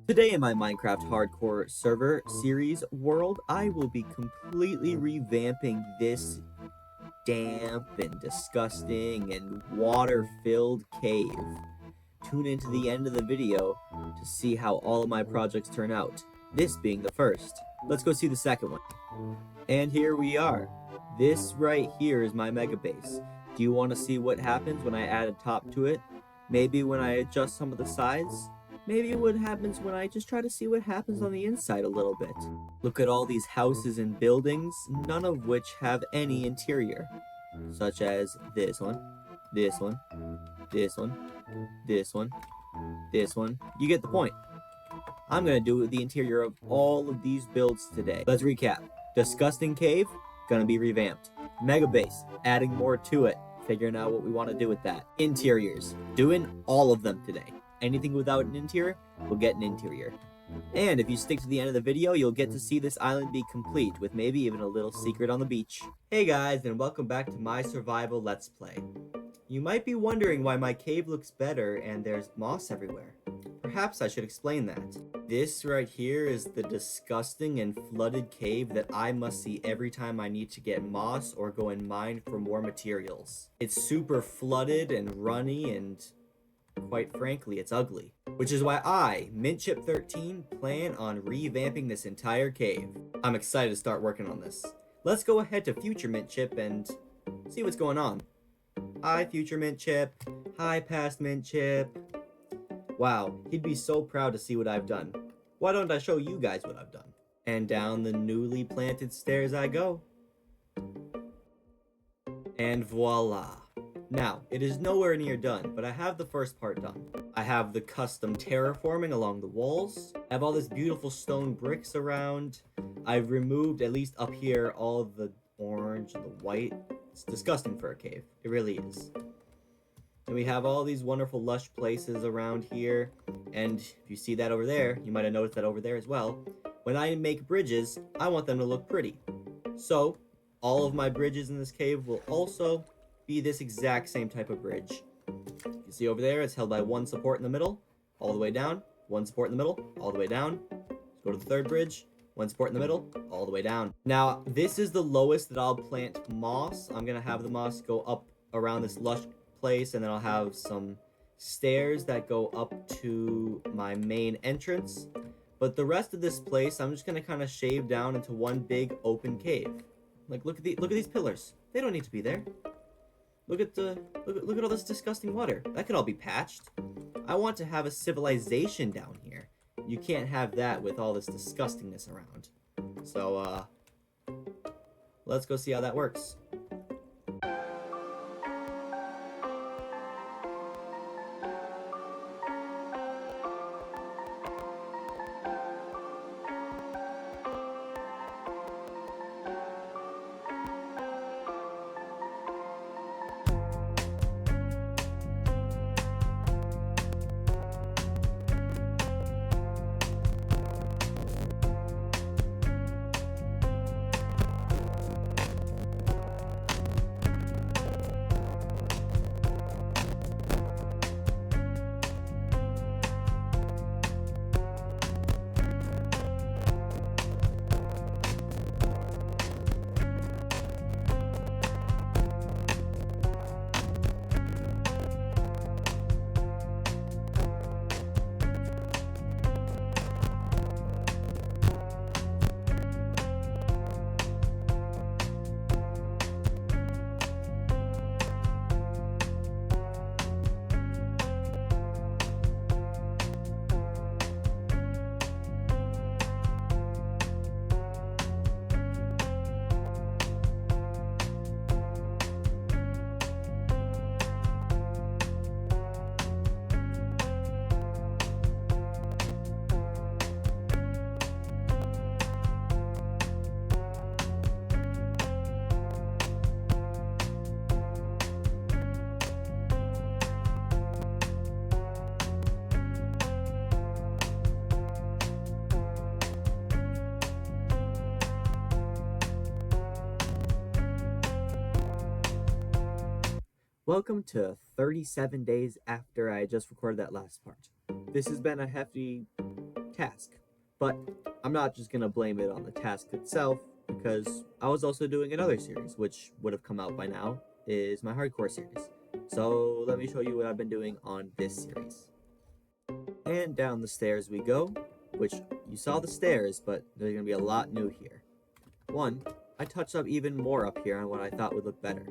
Today in my Minecraft Hardcore server series world, I will be completely revamping this damp and disgusting and water-filled cave. Tune into the end of the video to see how all of my projects turn out, this being the first. Let's go see the second one. And here we are. This right here is my mega base. Do you want to see what happens when I add a top to it? Maybe when I adjust some of the sides? Maybe what happens when I just try to see what happens on the inside a little bit. Look at all these houses and buildings, none of which have any interior. Such as this one, this one, this one, this one, this one. You get the point. I'm gonna do the interior of all of these builds today. Let's recap. Disgusting cave, gonna be revamped. Mega base, adding more to it, figuring out what we want to do with that. Interiors, doing all of them today. Anything without an interior will get an interior. And if you stick to the end of the video, you'll get to see this island be complete, with maybe even a little secret on the beach. Hey guys, and welcome back to my survival let's play. You might be wondering why my cave looks better and there's moss everywhere. Perhaps I should explain that. This right here is the disgusting and flooded cave that I must see every time I need to get moss or go and mine for more materials. It's super flooded and runny, and quite frankly, it's ugly. Which is why I, MintChip13, plan on revamping this entire cave. I'm excited to start working on this. Let's go ahead to Future MintChip and see what's going on. Hi, Future MintChip. Hi, Past MintChip. Wow, he'd be so proud to see what I've done. Why don't I show you guys what I've done? And down the newly planted stairs I go. And voila. Now, it is nowhere near done, but I have the first part done. I have the custom terraforming along the walls. I have all this beautiful stone bricks around. I've removed, at least up here, all the orange and the white. It's disgusting for a cave. It really is. And we have all these wonderful lush places around here. And if you see that over there, you might have noticed that over there as well. When I make bridges, I want them to look pretty. So, all of my bridges in this cave will also be this exact same type of bridge. You see over there, it's held by one support in the middle, all the way down, one support in the middle, all the way down. Let's go to the third bridge, one support in the middle, all the way down. Now, this is the lowest that I'll plant moss. I'm gonna have the moss go up around this lush place, and then I'll have some stairs that go up to my main entrance. But the rest of this place, I'm just gonna kind of shave down into one big open cave. Like, look at these pillars. They don't need to be there. Look at all this disgusting water. That could all be patched. I want to have a civilization down here. You can't have that with all this disgustingness around. So, let's go see how that works. Welcome to 37 days after I just recorded that last part. This has been a hefty task. But I'm not just going to blame it on the task itself, because I was also doing another series, which would have come out by now, is my hardcore series. So let me show you what I've been doing on this series. And down the stairs we go, which you saw the stairs, but there's going to be a lot new here. 1, I touched up even more up here on what I thought would look better.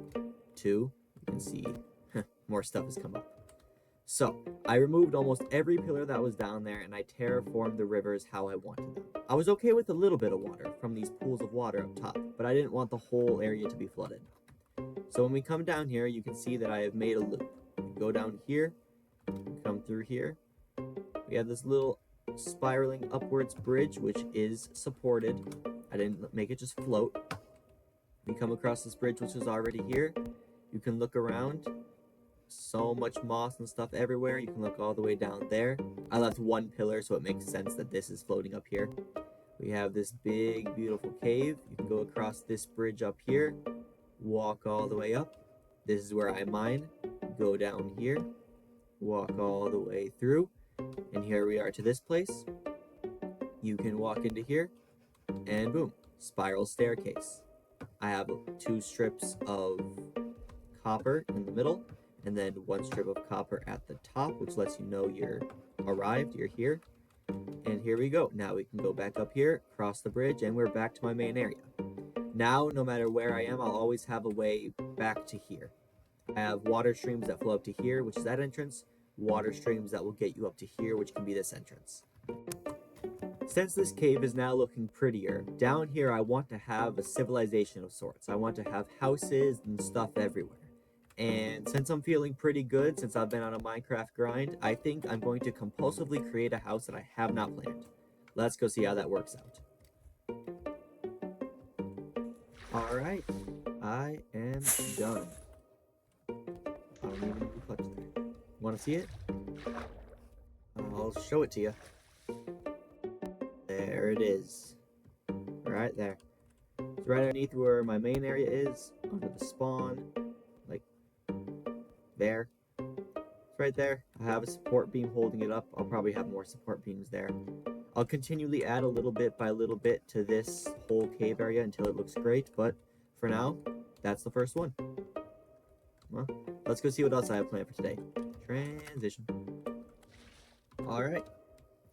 2, you can see more stuff has come up. So, I removed almost every pillar that was down there and I terraformed the rivers how I wanted them. I was okay with a little bit of water from these pools of water up top, but I didn't want the whole area to be flooded. So when we come down here, you can see that I have made a loop. Go down here, come through here. We have this little spiraling upwards bridge, which is supported. I didn't make it just float. We come across this bridge, which is already here. You can look around. So much moss and stuff everywhere. You can look all the way down there. I left one pillar, so it makes sense that this is floating up here. We have this big, beautiful cave. You can go across this bridge up here, walk all the way up. This is where I mine. Go down here, walk all the way through, and here we are to this place. You can walk into here, and boom, spiral staircase. I have 2 strips of copper in the middle, and then 1 strip of copper at the top, which lets you know you're arrived, you're here. And here we go. Now we can go back up here, cross the bridge, and we're back to my main area. Now, no matter where I am, I'll always have a way back to here. I have water streams that flow up to here, which is that entrance, water streams that will get you up to here, which can be this entrance. Since this cave is now looking prettier, down here I want to have a civilization of sorts. I want to have houses and stuff everywhere. And since I'm feeling pretty good, since I've been on a Minecraft grind, I think I'm going to compulsively create a house that I have not planned. Let's go see how that works out. Alright, I am done. I don't even need to clutch there. Want to see it? I'll show it to you. There it is. Right there. It's right underneath where my main area is, under the spawn. There. It's right there. I have a support beam holding it up. I'll probably have more support beams there. I'll continually add a little bit by little bit to this whole cave area until it looks great, but for now, that's the first one. Well, let's go see what else I have planned for today. Transition. Alright,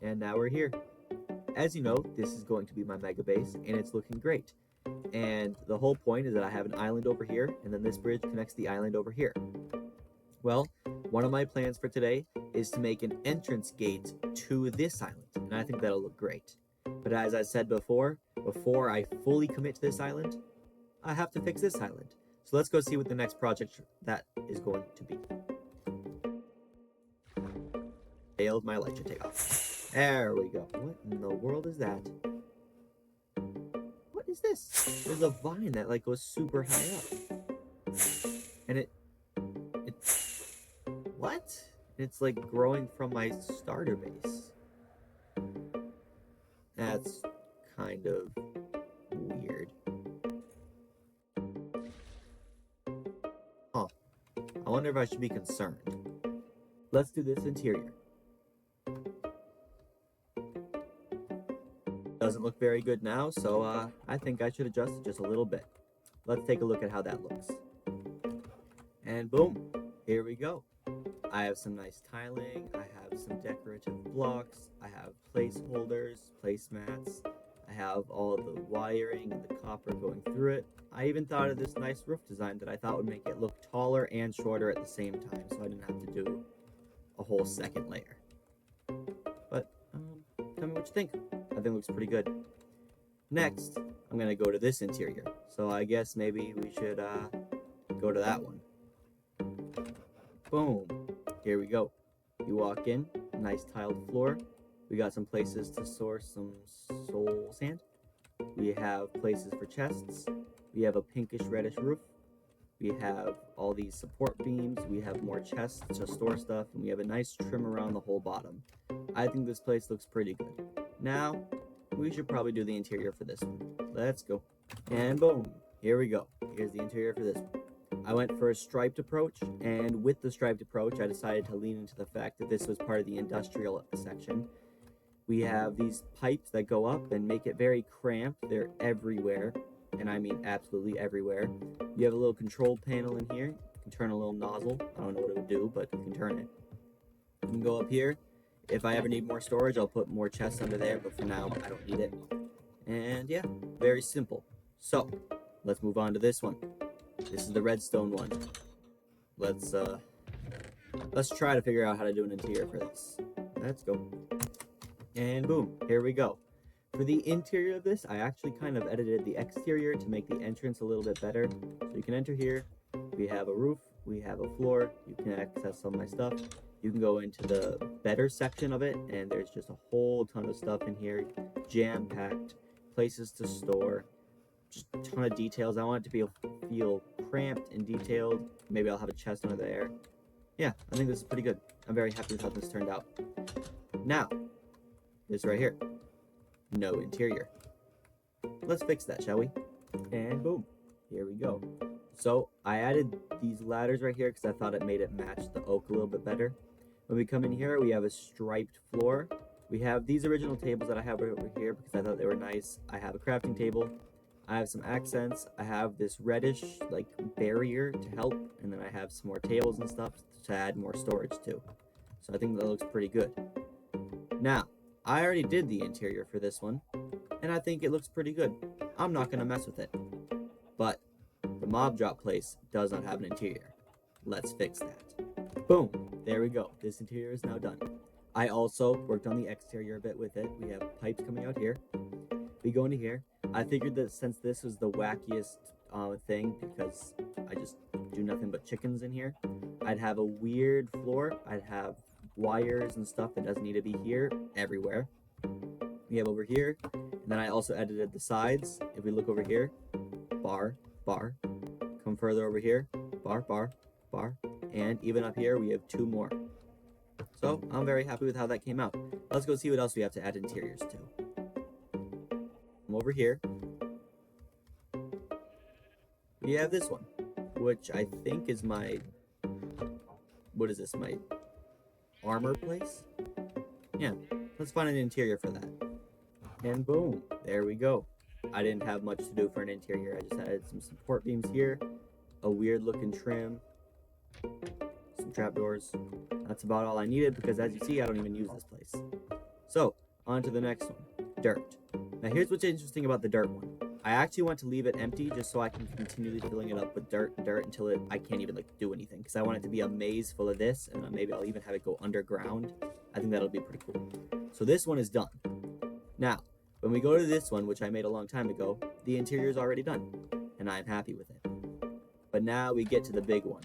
and now we're here. As you know, this is going to be my mega base, and it's looking great. And the whole point is that I have an island over here, and then this bridge connects the island over here. Well, one of my plans for today is to make an entrance gate to this island, and I think that'll look great. But as I said before I fully commit to this island, I have to fix this island. So let's go see what the next project that is going to be. Failed my light to take off. There we go. What in the world is that? What is this? There's a vine that like goes super high up. And what? It's like growing from my starter base. That's kind of weird. Huh. I wonder if I should be concerned. Let's do this interior. Doesn't look very good now, so I think I should adjust it just a little bit. Let's take a look at how that looks. And boom, here we go. I have some nice tiling, I have some decorative blocks, I have placeholders, placemats, I have all the wiring and the copper going through it. I even thought of this nice roof design that I thought would make it look taller and shorter at the same time, so I didn't have to do a whole second layer. But tell me what you think. I think it looks pretty good. Next, I'm gonna go to this interior, so I guess maybe we should go to that one. Boom. Here we go. You walk in, nice tiled floor. We got some places to source some soul sand. We have places for chests. We have a pinkish reddish roof. We have all these support beams. We have more chests to store stuff, and we have a nice trim around the whole bottom. I think this place looks pretty good. Now, we should probably do the interior for this one. Let's go. And boom, here we go. Here's the interior for this one. I went for a striped approach, and with the striped approach, I decided to lean into the fact that this was part of the industrial section. We have these pipes that go up and make it very cramped. They're everywhere, and I mean absolutely everywhere. You have a little control panel in here. You can turn a little nozzle. I don't know what it would do, but you can turn it. You can go up here. If I ever need more storage, I'll put more chests under there, but for now, I don't need it. And yeah, very simple. So, let's move on to this one. This is the redstone one. Let's try to figure out how to do an interior for this. Let's go. And boom, here we go. For the interior of this, I actually kind of edited the exterior to make the entrance a little bit better. So you can enter here. We have a roof, we have a floor. You can access some of my stuff. You can go into the better section of it, and there's just a whole ton of stuff in here, jam-packed, places to store, just a ton of details. I want it to feel cramped and detailed. Maybe I'll have a chest under there. Yeah, I think this is pretty good. I'm very happy with how this turned out. Now, this right here, no interior. Let's fix that, shall we? And boom, here we go. So I added these ladders right here because I thought it made it match the oak a little bit better. When we come in here, we have a striped floor. We have these original tables that I have over here because I thought they were nice. I have a crafting table. I have some accents. I have this reddish like barrier to help, and then I have some more tables and stuff to add more storage to. So I think that looks pretty good. Now, I already did the interior for this one, and I think it looks pretty good. I'm not gonna mess with it. But the mob drop place does not have an interior. Let's fix that. Boom, there we go. This interior is now done. I also worked on the exterior a bit with it. We have pipes coming out here. We go into here. I figured that since this was the wackiest thing, because I just do nothing but chickens in here, I'd have a weird floor. I'd have wires and stuff that doesn't need to be here everywhere. We have over here, and then I also edited the sides. If we look over here, bar, bar. Come further over here, bar, bar, bar. And even up here, we have 2 more. So I'm very happy with how that came out. Let's go see what else we have to add interiors to. Come over here. We have this one, which I think is my, what is this, my armor place? Yeah, let's find an interior for that. And boom, there we go. I didn't have much to do for an interior. I just added some support beams here, a weird looking trim, some trapdoors. That's about all I needed because as you see, I don't even use this place. So, on to the next one, dirt. Now here's what's interesting about the dirt one. I actually want to leave it empty just so I can continually filling it up with dirt until I can't even like do anything, because I want it to be a maze full of this, and maybe I'll even have it go underground. I think that'll be pretty cool. So this one is done. Now, when we go to this one, which I made a long time ago, the interior is already done, and I'm happy with it. But now we get to the big one.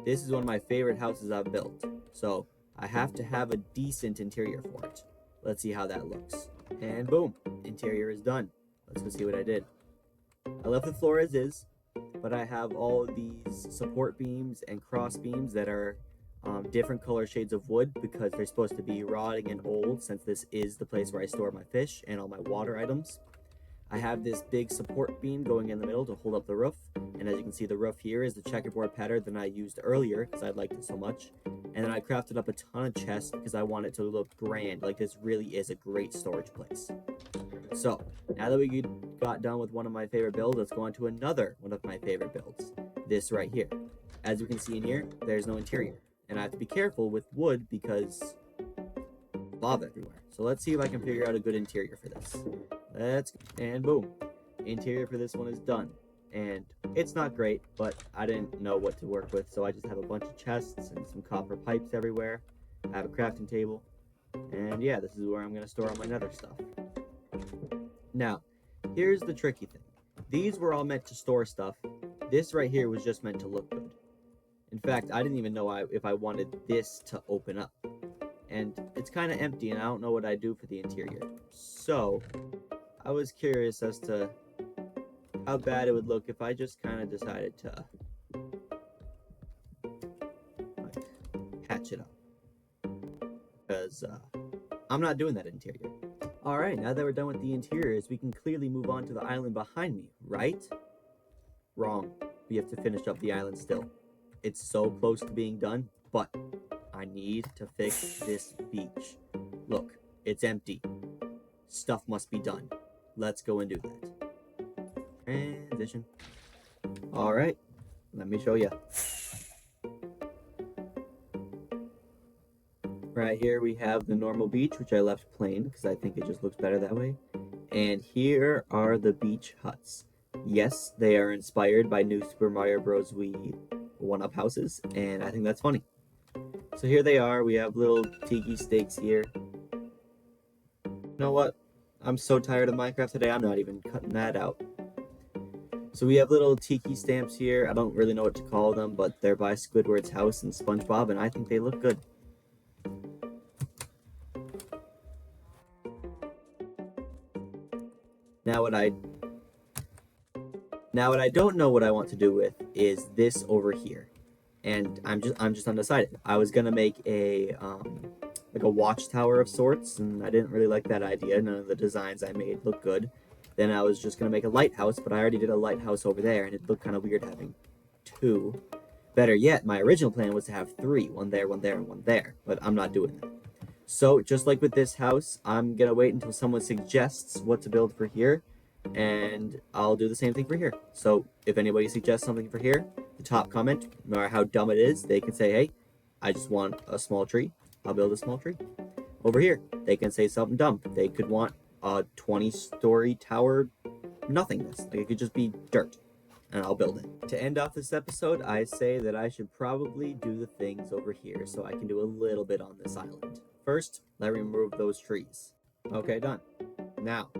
This is one of my favorite houses I've built, so I have to have a decent interior for it. Let's see how that looks. And boom, interior is done. Let's go see what I did. I left the floor as is, but I have all of these support beams and cross beams that are different color shades of wood because they're supposed to be rotting and old, since this is the place where I store my fish and all my water items. I have this big support beam going in the middle to hold up the roof, and as you can see, the roof here is the checkerboard pattern that I used earlier because I liked it so much. And then I crafted up a ton of chests because I want it to look grand, like this really is a great storage place. So, now that we got done with one of my favorite builds, let's go on to another one of my favorite builds. This right here. As you can see in here, there's no interior. And I have to be careful with wood because lava everywhere. So let's see if I can figure out a good interior for this. And boom. Interior for this one is done. And it's not great, but I didn't know what to work with, so I just have a bunch of chests and some copper pipes everywhere. I have a crafting table. And yeah, this is where I'm going to store all my nether stuff. Now, here's the tricky thing. These were all meant to store stuff. This right here was just meant to look good. In fact, I didn't even know if I wanted this to open up. And it's kind of empty, and I don't know what I'd do for the interior. So, I was curious as to how bad it would look if I just kind of decided to like, hatch it up. Because I'm not doing that interior. Alright, now that we're done with the interiors, we can clearly move on to the island behind me, right? Wrong. We have to finish up the island still. It's so close to being done, but I need to fix this beach. Look, It's empty. Stuff must be done. Let's go and do that. Transition. All right, let me show you. Right here we have the normal beach, which I left plain because I think it just looks better that way. And here are the beach huts. Yes, they are inspired by New Super Mario Bros. Wii 1-up houses, and I think that's funny. So here they are. We have little tiki stakes here. You know what? I'm so tired of Minecraft today, I'm not even cutting that out. So we have little tiki stamps here. I don't really know what to call them, but they're by Squidward's house and SpongeBob, and I think they look good. Now what I don't know what I want to do with is this over here. And I'm just undecided. I was gonna make a like a watchtower of sorts, and I didn't really like that idea. None of the designs I made looked good. Then I was just gonna make a lighthouse, but I already did a lighthouse over there, and it looked kind of weird having two. Better yet, my original plan was to have three, one there, one there, and one there, but I'm not doing that. So just like with this house, I'm gonna wait until someone suggests what to build for here, and I'll do the same thing for here. So if anybody suggests something for here, the top comment, no matter how dumb it is, they can say, hey, I just want a small tree. I'll build a small tree. Over here, they can say something dumb. They could want a 20-story tower nothingness. Like it could just be dirt, and I'll build it. To end off this episode, I say that I should probably do the things over here so I can do a little bit on this island. First, let me remove those trees. Okay, done. Now,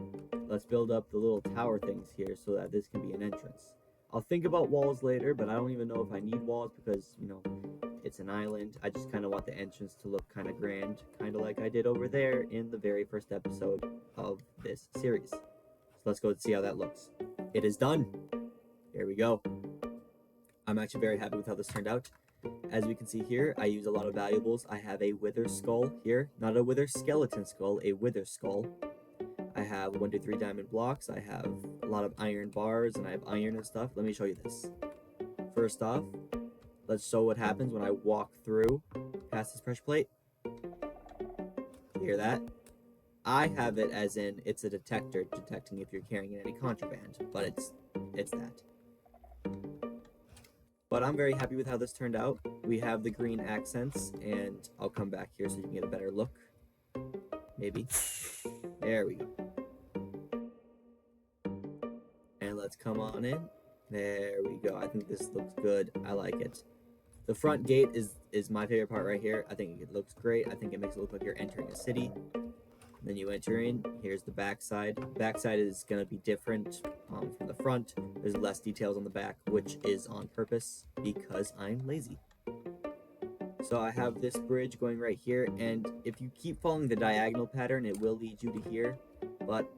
let's build up the little tower things here so that this can be an entrance. I'll think about walls later, but I don't even know if I need walls because, you know, it's an island. I just kind of want the entrance to look kind of grand, kind of like I did over there in the very first episode of this series. So let's go and see how that looks. It is done. Here we go. I'm actually very happy with how this turned out. As we can see here, I use a lot of valuables. I have a wither skull here, not a wither skeleton skull, a wither skull. I have 1, 2, 3 diamond blocks. I have a lot of iron bars, and I have iron and stuff. Let me show you this. First off, let's show what happens when I walk through past this pressure plate. Hear that? I have it as in it's a detector detecting if you're carrying any contraband, but it's that. But I'm very happy with how this turned out. We have the green accents, and I'll come back here so you can get a better look. Maybe. There we go. And let's come on in. There we go. I think this looks good. I like it. The front gate is my favorite part right here. I think it looks great. I think it makes it look like you're entering a city. Then you enter in. Here's the back side. Back side is going to be different from the front. There's less details on the back, which is on purpose because I'm lazy. So I have this bridge going right here, and if you keep following the diagonal pattern, it will lead you to here. But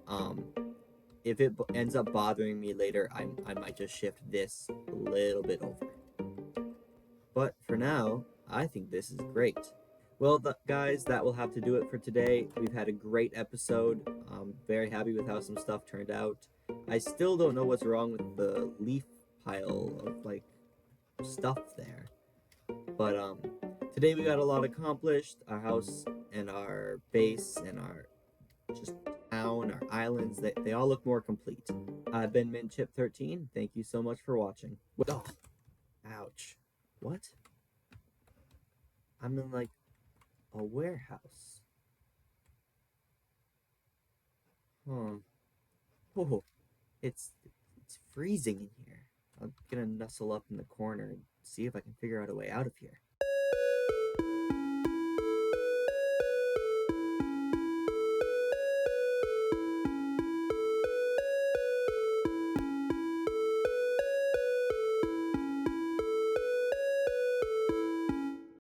if it ends up bothering me later, I might just shift this a little bit over. But for now, I think this is great. Well, guys, that will have to do it for today. We've had a great episode. I'm very happy with how some stuff turned out. I still don't know what's wrong with the leaf pile of, like, stuff there. But today we got a lot accomplished. Our house and our base and our just town, our islands, they all look more complete. I've been MintChip13. Thank you so much for watching. Oh, ouch. What? I'm in, like, a warehouse. Huh. Oh, it's freezing in here. I'm gonna nestle up in the corner and see if I can figure out a way out of here.